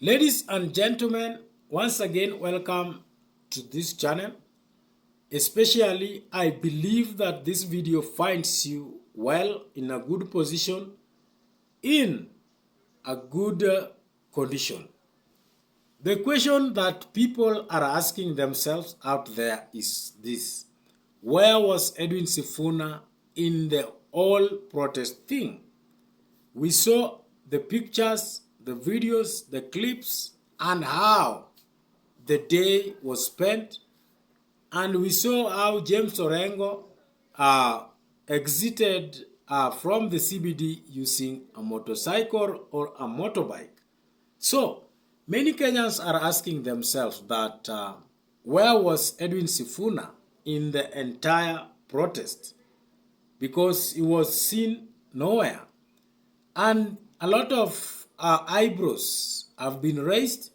Ladies and gentlemen, once again, welcome to this channel. Especially, I believe that this video finds you well in a good position, in a good condition. The question that people are asking themselves out there is this: where was Edwin Sifuna in the all protest thing? We saw the pictures, the videos, the clips, and how the day was spent. And we saw how James Orengo exited from the CBD using a motorcycle or a motorbike. So, many Kenyans are asking themselves that where was Edwin Sifuna in the entire protest? Because he was seen nowhere. And a lot of eyebrows have been raised.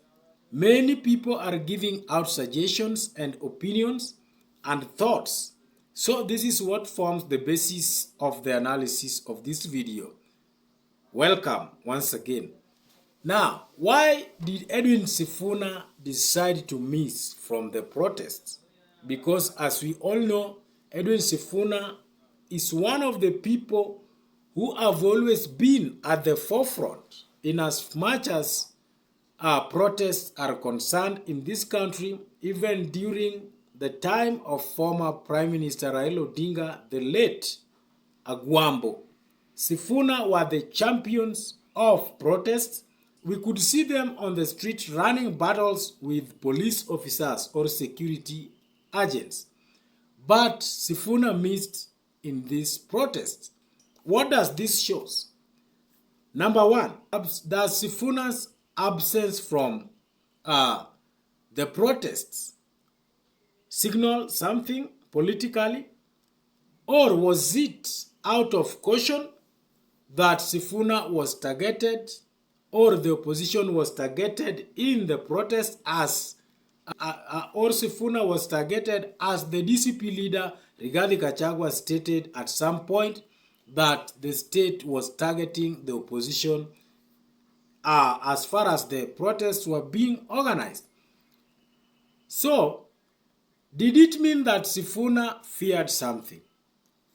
Many people are giving out suggestions and opinions and thoughts. So this is what forms the basis of the analysis of this video. Welcome once again. Now, why did Edwin Sifuna decide to miss from the protests? Because as we all know, Edwin Sifuna is one of the people who have always been at the forefront in as much as protests are concerned in this country, even during the time of former Prime Minister Raila Odinga, the late Agwambo. Sifuna were the champions of protests. We could see them on the street running battles with police officers or security agents. But Sifuna missed in this protest. What does this show? Number one, does Sifuna's absence from the protests signal something politically? Or was it out of caution that Sifuna was targeted, or the opposition was targeted in the protest as or Sifuna was targeted as the DCP leader Rigathi Gachagua stated at some point that the state was targeting the opposition as far as the protests were being organized. So, did it mean that Sifuna feared something?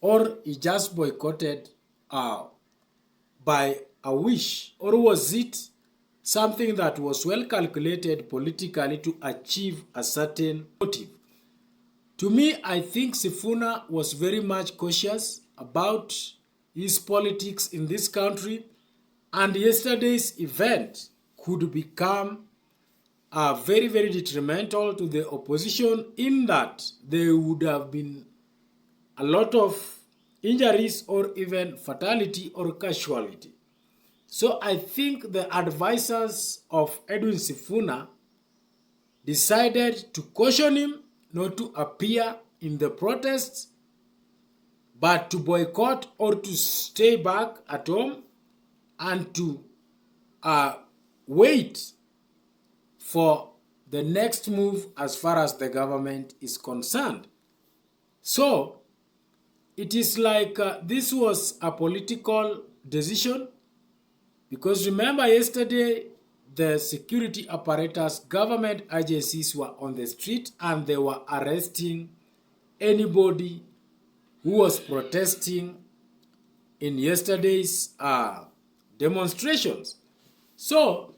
Or he just boycotted by a wish? Or was it something that was well calculated politically to achieve a certain motive? To me, I think Sifuna was very much cautious about his politics in this country, and yesterday's event could become very, very detrimental to the opposition, in that there would have been a lot of injuries or even fatality or casualty. So I think the advisors of Edwin Sifuna decided to caution him not to appear in the protests, but to boycott or to stay back at home and to wait for the next move as far as the government is concerned. So it is like this was a political decision, because remember yesterday the security apparatus, government agencies were on the street and they were arresting anybody who was protesting in yesterday's demonstrations. So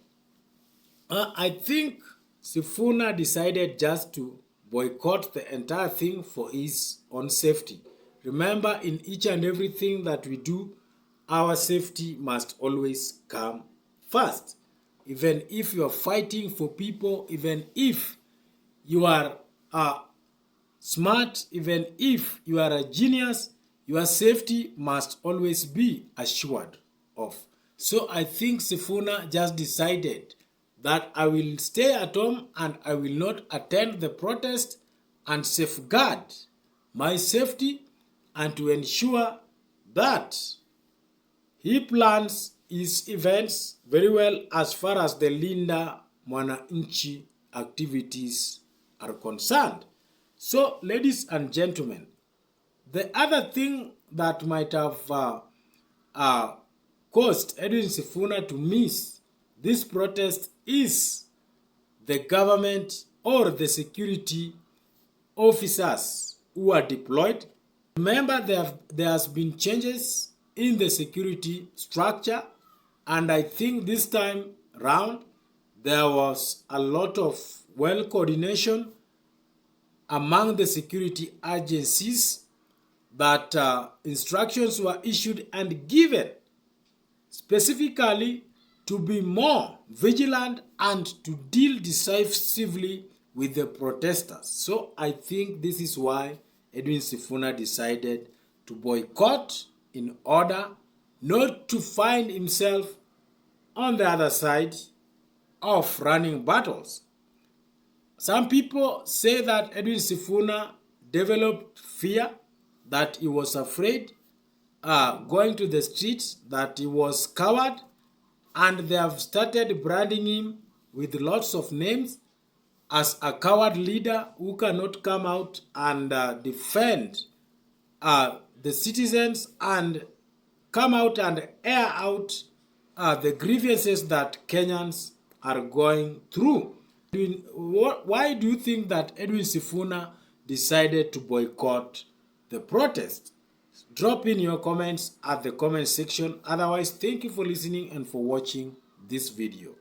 I think Sifuna decided just to boycott the entire thing for his own safety. Remember, in each and everything that we do, our safety must always come first. Even if you are fighting for people, even if you are smart, even if you are a genius, your safety must always be assured of. So I think Sifuna just decided that I will stay at home and I will not attend the protest and safeguard my safety, and to ensure that he plans his events very well as far as the Linda Mwananchi activities are concerned. So, ladies and gentlemen, the other thing that might have caused Edwin Sifuna to miss this protest is the government or the security officers who are deployed. Remember, there has been changes in the security structure, and I think this time round there was a lot of well coordination among the security agencies, that instructions were issued and given specifically to be more vigilant and to deal decisively with the protesters. So I think this is why Edwin Sifuna decided to boycott, in order not to find himself on the other side of running battles. Some people say that Edwin Sifuna developed fear, that he was afraid going to the streets, that he was coward, and they have started branding him with lots of names as a coward leader who cannot come out and defend the citizens and come out and air out the grievances that Kenyans are going through. Why do you think that Edwin Sifuna decided to boycott the protest? Drop in your comments at the comment section. Otherwise, thank you for listening and for watching this video.